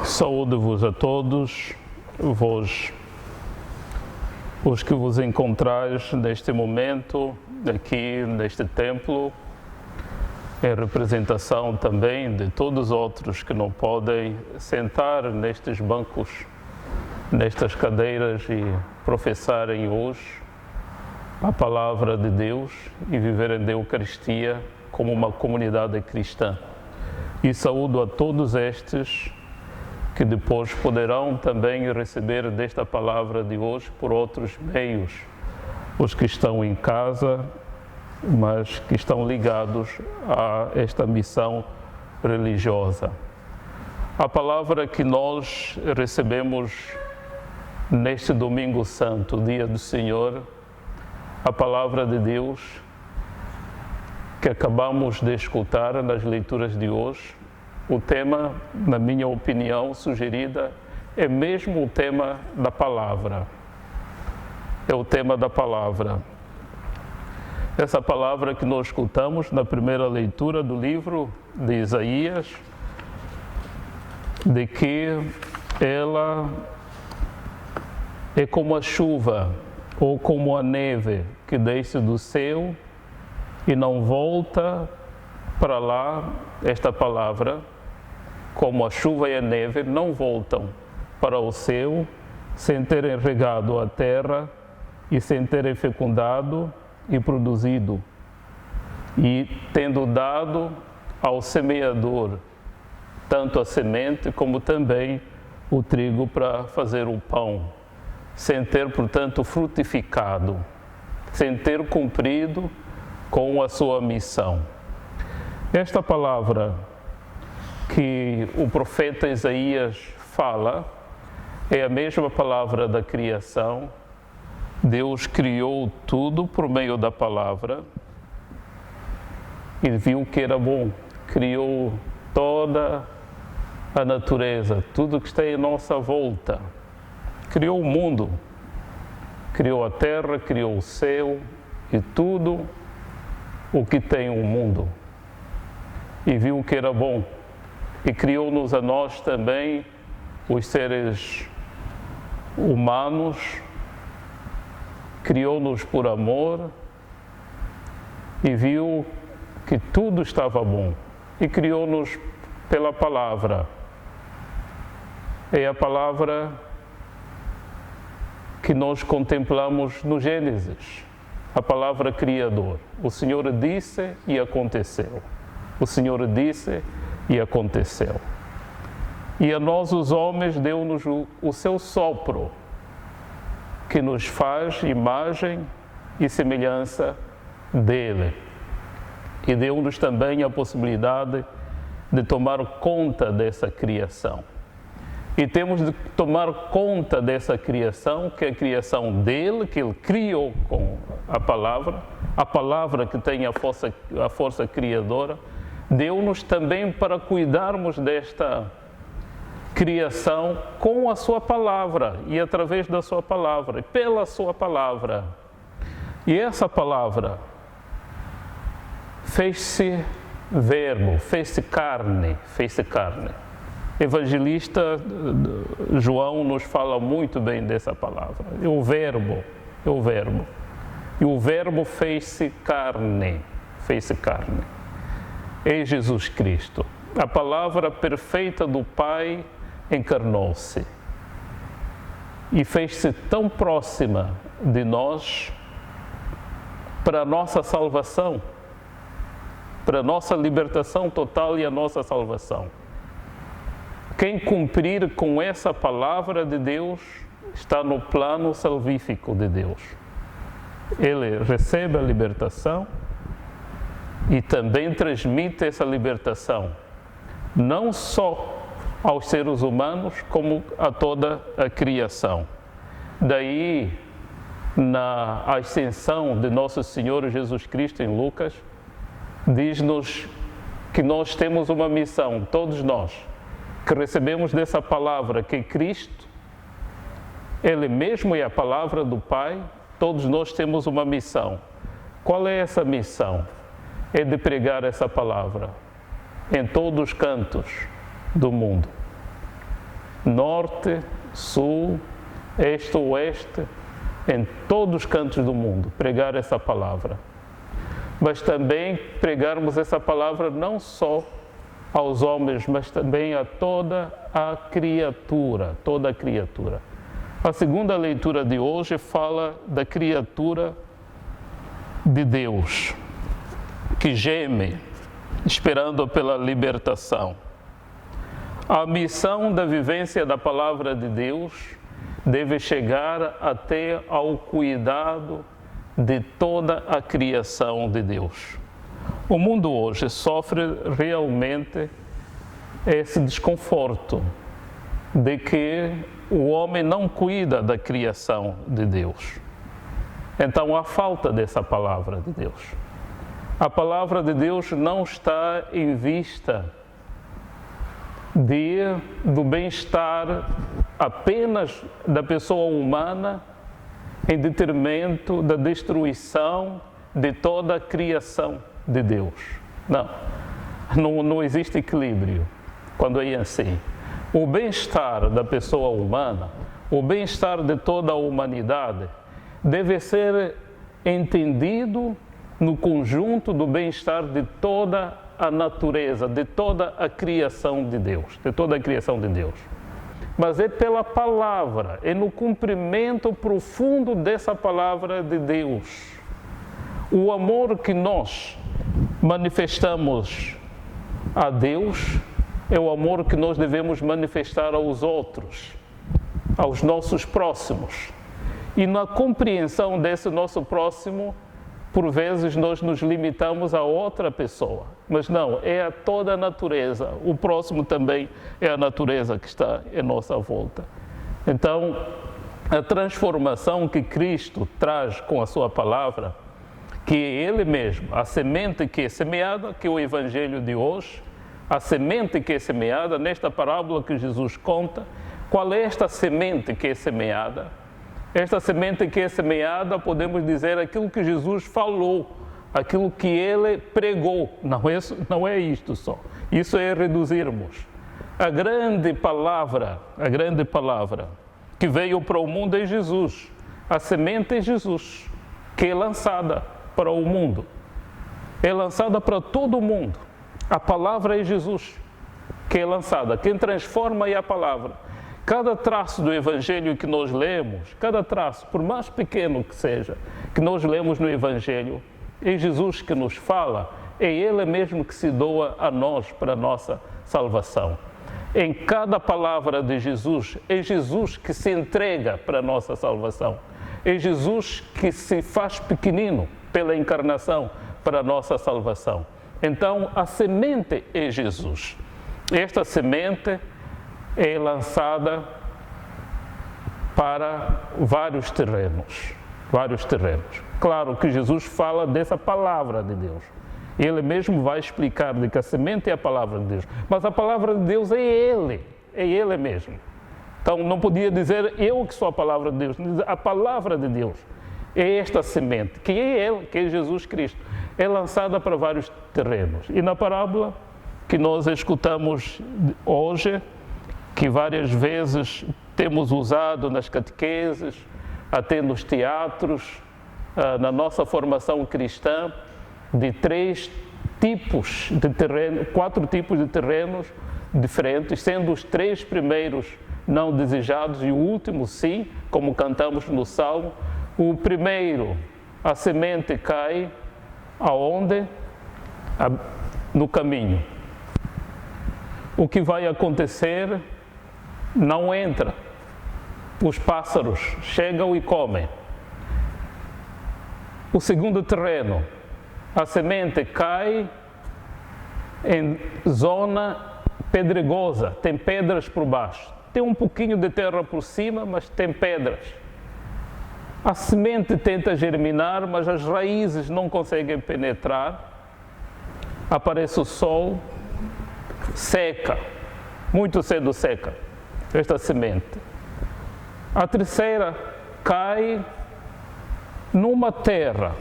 Saúdo-vos a todos, os que vos encontrais neste momento, aqui neste templo, em representação também de todos os outros que não podem sentar nestes bancos, nestas cadeiras e professarem hoje a palavra de Deus e viverem da Eucaristia como uma comunidade cristã. E saúdo a todos estes que depois poderão também receber desta palavra de hoje por outros meios, os que estão em casa, mas que estão ligados a esta missão religiosa. A palavra que nós recebemos neste Domingo Santo, Dia do Senhor, a palavra de Deus que acabamos de escutar nas leituras de hoje, o tema, na minha opinião, sugerida, é mesmo o tema da palavra. É o tema da palavra. Essa palavra que nós escutamos na primeira leitura do livro de Isaías, de que ela é como a chuva ou como a neve que desce do céu e não volta para lá. Esta palavra, como a chuva e a neve, não voltam para o céu sem terem regado a terra e sem terem fecundado e produzido, e tendo dado ao semeador tanto a semente como também o trigo para fazer o pão, sem ter, portanto, frutificado, sem ter cumprido com a sua missão. Esta palavra que o profeta Isaías fala é a mesma palavra da criação. Deus criou tudo por meio da palavra e viu que era bom. Criou toda a natureza, tudo que está em nossa volta. Criou o mundo, criou a terra, criou o céu e tudo o que tem o mundo. E viu que era bom. E criou-nos a nós também, os seres humanos, criou-nos por amor e viu que tudo estava bom. E criou-nos pela palavra. É a palavra que nós contemplamos no Gênesis, a palavra Criador. O Senhor disse e aconteceu. O Senhor disse e aconteceu. E a nós, os homens, deu-nos o seu sopro, que nos faz imagem e semelhança dele. E deu-nos também a possibilidade de tomar conta dessa criação. E temos de tomar conta dessa criação, que é a criação dele, que ele criou com a palavra que tem a força criadora, deu-nos também para cuidarmos desta criação com a sua palavra e através da sua palavra, e pela sua palavra. E essa palavra fez-se verbo, fez-se carne. Evangelista João nos fala muito bem dessa palavra. É o verbo. E o verbo fez-se carne. É Jesus Cristo. A palavra perfeita do Pai encarnou-se e fez-se tão próxima de nós para a nossa salvação, para a nossa libertação total e a nossa salvação. Quem cumprir com essa palavra de Deus está no plano salvífico de Deus. Ele recebe a libertação e também transmite essa libertação, não só aos seres humanos, como a toda a criação. Daí, na ascensão de Nosso Senhor Jesus Cristo em Lucas, diz-nos que nós temos uma missão, todos nós, que recebemos dessa palavra, que Cristo, Ele mesmo é a palavra do Pai. Todos nós temos uma missão. Qual é essa missão? É de pregar essa palavra em todos os cantos do mundo. norte, sul, este, oeste, em todos os cantos do mundo, pregar essa palavra. Mas também pregarmos essa palavra não só aos homens, mas também a toda a criatura, toda a criatura. A segunda leitura de hoje fala da criatura de Deus, que geme, esperando pela libertação. A missão da vivência da palavra de Deus deve chegar até ao cuidado de toda a criação de Deus. O mundo hoje sofre realmente esse desconforto de que o homem não cuida da criação de Deus. Então há falta dessa palavra de Deus. A palavra de Deus não está em vista do bem-estar apenas da pessoa humana em detrimento da destruição de toda a criação de Deus. Não existe equilíbrio quando é assim. O bem-estar da pessoa humana, o bem-estar de toda a humanidade, deve ser entendido no conjunto do bem-estar de toda a natureza, de toda a criação de Deus, Mas é pela palavra, é no cumprimento profundo dessa palavra de Deus. O amor que nós manifestamos a Deus é o amor que nós devemos manifestar aos outros, aos nossos próximos. E na compreensão desse nosso próximo, por vezes nós nos limitamos a outra pessoa. Mas não, é a toda a natureza. O próximo também é a natureza que está em nossa volta. Então, a transformação que Cristo traz com a sua palavra, que é Ele mesmo, a semente que é semeada, que é o Evangelho de hoje, a semente que é semeada, nesta parábola que Jesus conta, qual é esta semente que é semeada? Esta semente que é semeada, podemos dizer aquilo que Jesus falou, aquilo que Ele pregou. Não é isto só. Isso é reduzirmos. A grande palavra que veio para o mundo é Jesus. A semente é Jesus, que é lançada para o mundo. É lançada para todo o mundo. A palavra é Jesus, que é lançada. Quem transforma é a palavra. Cada traço do Evangelho que nós lemos, cada traço, por mais pequeno que seja, que nós lemos no Evangelho, é Jesus que nos fala, é Ele mesmo que se doa a nós para a nossa salvação. Em cada palavra de Jesus, é Jesus que se entrega para a nossa salvação. É Jesus que se faz pequenino pela encarnação para a nossa salvação. Então, a semente é Jesus. Esta semente é lançada para vários terrenos. Claro que Jesus fala dessa palavra de Deus. Ele mesmo vai explicar de que a semente é a palavra de Deus. Mas a palavra de Deus é Ele mesmo. Então não podia dizer eu que sou a palavra de Deus. A palavra de Deus é esta semente, que é Ele, que é Jesus Cristo. É lançada para vários terrenos. E na parábola que nós escutamos hoje, que várias vezes temos usado nas catequeses, até nos teatros, na nossa formação cristã, de 4 tipos de terrenos diferentes, sendo os 3 primeiros não desejados e o último sim, como cantamos no Salmo. O primeiro, a semente cai aonde? No caminho. O que vai acontecer? Não entra. Os pássaros chegam e comem. O segundo terreno, a semente cai em zona pedregosa, tem pedras por baixo. Tem um pouquinho de terra por cima, mas tem pedras. A semente tenta germinar, mas as raízes não conseguem penetrar. Aparece o sol, seca, muito cedo seca esta semente. A terceira cai numa terra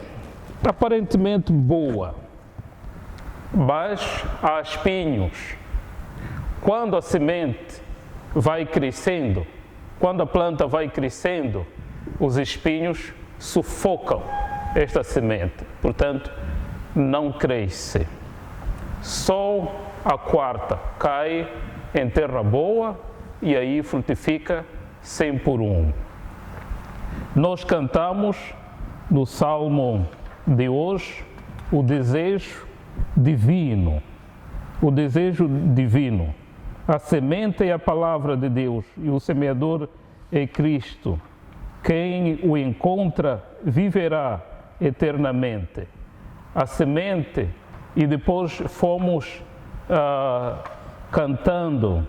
aparentemente boa, mas há espinhos. Quando a semente vai crescendo. Quando a planta vai crescendo, os espinhos sufocam esta semente. Portanto, não cresce. Só a quarta cai em terra boa e aí frutifica 100 por 1. Nós cantamos no Salmo de hoje o desejo divino. O desejo divino. A semente é a palavra de Deus e o semeador é Cristo. Quem o encontra viverá eternamente. A semente, e depois fomos cantando,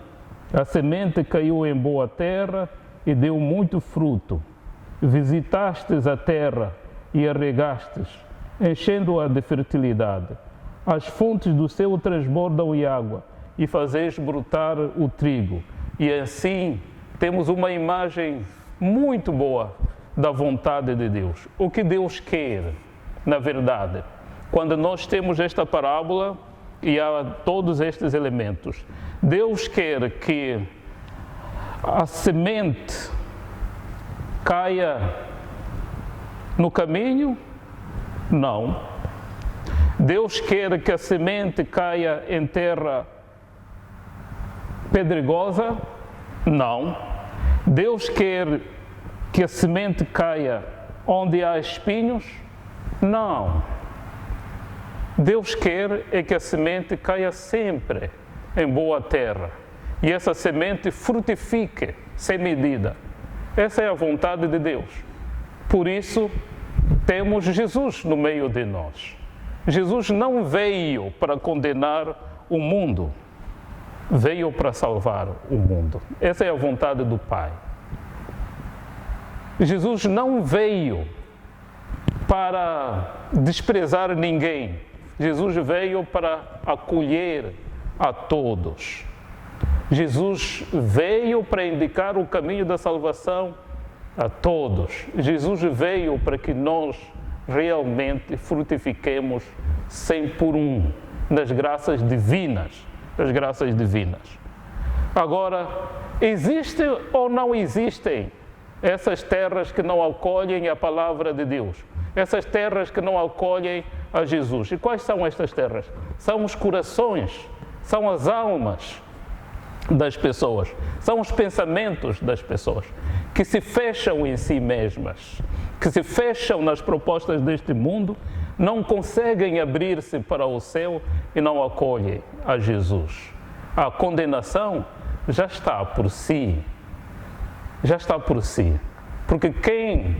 a semente caiu em boa terra e deu muito fruto. Visitastes a terra e a regastes, enchendo-a de fertilidade. As fontes do céu transbordam de água e fazeis brotar o trigo. E assim temos uma imagem muito boa da vontade de Deus. O que Deus quer, na verdade, quando nós temos esta parábola e há todos estes elementos, Deus quer que a semente caia no caminho? Não. Deus quer que a semente caia em terra pedregosa? Não. Deus quer que a semente caia onde há espinhos? Não. Deus quer é que a semente caia sempre em boa terra e essa semente frutifique sem medida. Essa é a vontade de Deus. Por isso, temos Jesus no meio de nós. Jesus não veio para condenar o mundo, veio para salvar o mundo. Essa é a vontade do Pai. Jesus não veio para desprezar ninguém. Jesus veio para acolher a todos. Jesus veio para indicar o caminho da salvação a todos. Jesus veio para que nós realmente frutifiquemos 100 por 1 nas graças divinas. Das graças divinas. Agora, existem ou não existem essas terras que não acolhem a palavra de Deus? Essas terras que não acolhem a Jesus. E quais são estas terras? São os corações, são as almas das pessoas, são os pensamentos das pessoas que se fecham em si mesmas, que se fecham nas propostas deste mundo, não conseguem abrir-se para o céu e não acolhem a Jesus. A condenação já está por si. Já está por si. Porque quem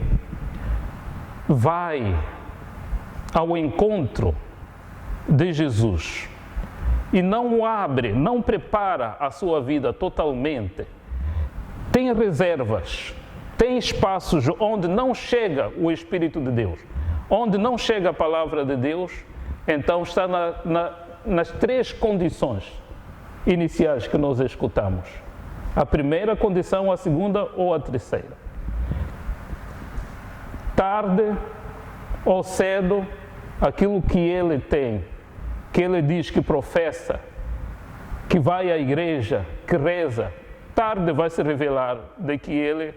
vai ao encontro de Jesus e não o abre, não prepara a sua vida totalmente, tem reservas, tem espaços onde não chega o Espírito de Deus, onde não chega a palavra de Deus, então está nas três condições iniciais que nós escutamos. A primeira condição, a segunda ou a terceira. Tarde ou cedo, aquilo que ele tem, que ele diz que professa, que vai à igreja, que reza, tarde vai se revelar de que ele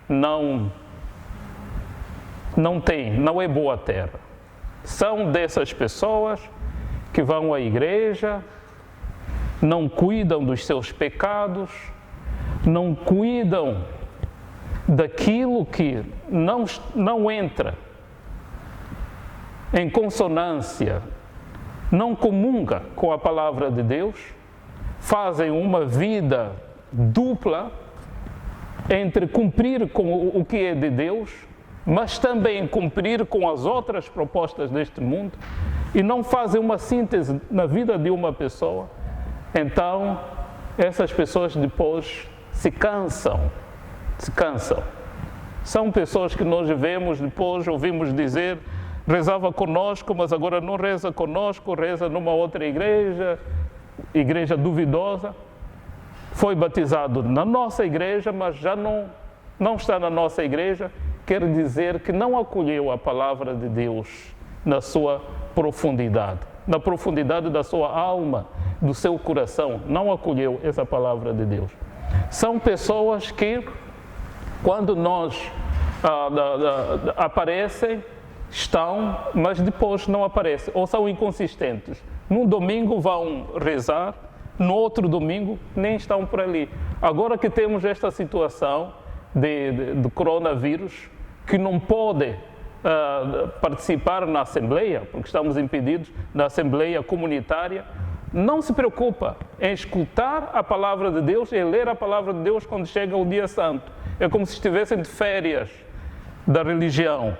não é boa terra. São dessas pessoas que vão à igreja, não cuidam dos seus pecados, não cuidam daquilo que não entra em consonância, não comunga com a palavra de Deus, fazem uma vida dupla entre cumprir com o que é de Deus, mas também cumprir com as outras propostas deste mundo, e não fazem uma síntese na vida de uma pessoa. Então, essas pessoas depois se cansam. São pessoas que nós vemos depois, ouvimos dizer, rezava conosco, mas agora não reza conosco, reza numa outra igreja duvidosa. Foi batizado na nossa igreja, mas já não está na nossa igreja, quer dizer que não acolheu a palavra de Deus na sua profundidade, na profundidade da sua alma, do seu coração, não acolheu essa palavra de Deus. São pessoas que, quando nós aparecem, estão, mas depois não aparecem, ou são inconsistentes. Num domingo vão rezar, no outro domingo nem estão por ali. Agora que temos esta situação de coronavírus, que não pode participar na Assembleia, porque estamos impedidos da Assembleia Comunitária, não se preocupa em escutar a Palavra de Deus e ler a Palavra de Deus quando chega o dia santo. É como se estivessem de férias da religião.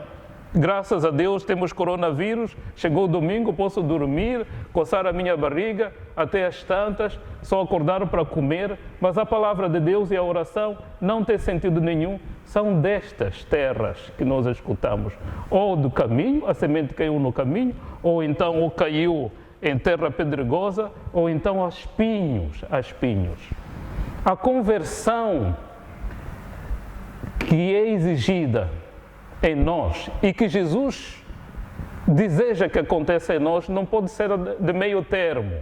Graças a Deus temos coronavírus, chegou o domingo, posso dormir, coçar a minha barriga, até as tantas, só acordar para comer, mas a Palavra de Deus e a oração não tem sentido nenhum. São destas terras que nós escutamos, ou do caminho, a semente caiu no caminho, ou então caiu em terra pedregosa, ou então a espinhos. A conversão que é exigida em nós e que Jesus deseja que aconteça em nós não pode ser de meio termo.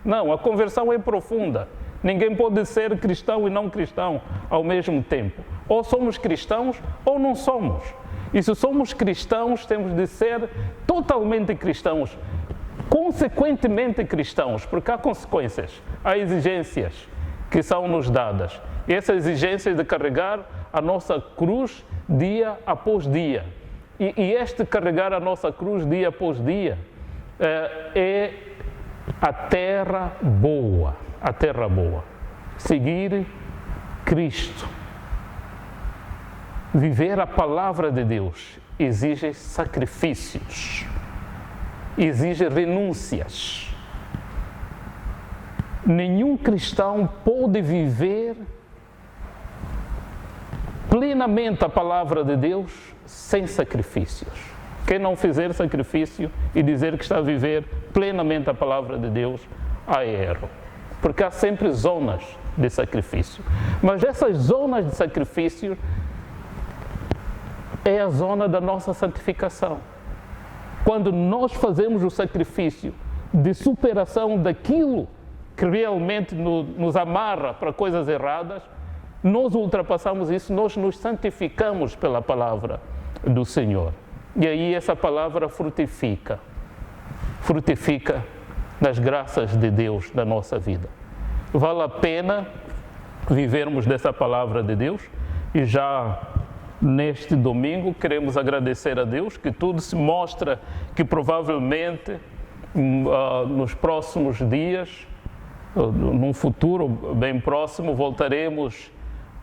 Não, a conversão é profunda. Ninguém pode ser cristão e não cristão ao mesmo tempo. Ou somos cristãos ou não somos. E se somos cristãos, temos de ser totalmente cristãos, consequentemente cristãos, porque há consequências, há exigências que são nos dadas. E essas exigências de carregar a nossa cruz dia após dia. E este carregar a nossa cruz dia após dia é a terra boa. A terra boa. Seguir Cristo. Viver a palavra de Deus exige sacrifícios, exige renúncias. Nenhum cristão pode viver plenamente a palavra de Deus sem sacrifícios. Quem não fizer sacrifício e dizer que está a viver plenamente a palavra de Deus, há erro. Porque há sempre zonas de sacrifício. Mas essas zonas de sacrifício é a zona da nossa santificação. Quando nós fazemos o sacrifício de superação daquilo que realmente nos amarra para coisas erradas, nós ultrapassamos isso, nós nos santificamos pela palavra do Senhor. E aí essa palavra frutifica nas graças de Deus na nossa vida. Vale a pena vivermos dessa palavra de Deus e já neste domingo queremos agradecer a Deus que tudo se mostra que provavelmente nos próximos dias, num futuro bem próximo, voltaremos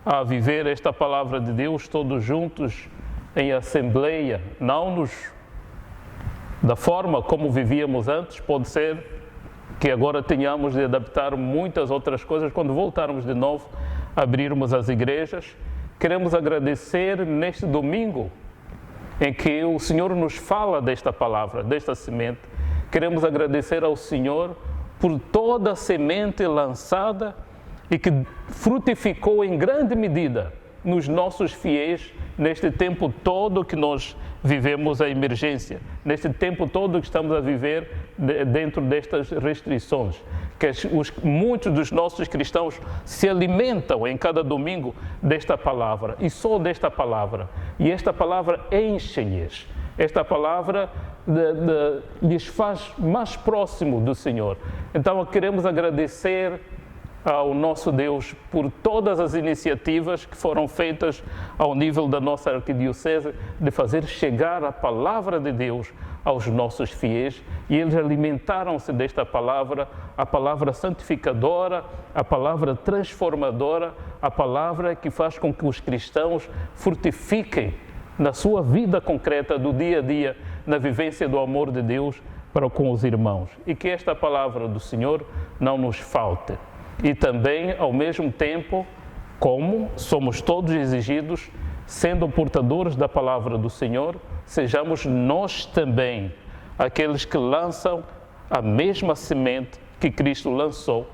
a viver esta palavra de Deus todos juntos em assembleia, não da forma como vivíamos antes. Pode ser que agora tenhamos de adaptar muitas outras coisas quando voltarmos de novo a abrirmos as igrejas. Queremos agradecer neste domingo em que o Senhor nos fala desta palavra, desta semente. Queremos agradecer ao Senhor por toda a semente lançada e que frutificou em grande medida nos nossos fiéis neste tempo todo que nós vivemos a emergência, neste tempo todo que estamos a viver dentro destas restrições, que muitos dos nossos cristãos se alimentam em cada domingo desta palavra e só desta palavra. E esta palavra enche-lhes, esta palavra lhes faz mais próximo do Senhor. Então queremos agradecer ao nosso Deus por todas as iniciativas que foram feitas ao nível da nossa arquidiocese de fazer chegar a palavra de Deus aos nossos fiéis, e eles alimentaram-se desta palavra, a palavra santificadora, a palavra transformadora, a palavra que faz com que os cristãos frutifiquem na sua vida concreta do dia a dia, na vivência do amor de Deus para com os irmãos. E que esta palavra do Senhor não nos falte. E também, ao mesmo tempo, como somos todos exigidos, sendo portadores da palavra do Senhor, sejamos nós também aqueles que lançam a mesma semente que Cristo lançou.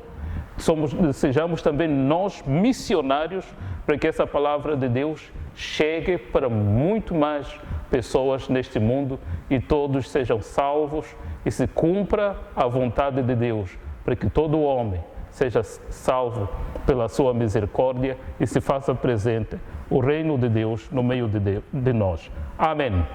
Sejamos também nós missionários para que essa palavra de Deus chegue para muito mais pessoas neste mundo e todos sejam salvos e se cumpra a vontade de Deus, para que todo homem seja salvo pela sua misericórdia e se faça presente o reino de Deus no meio de nós. Amém.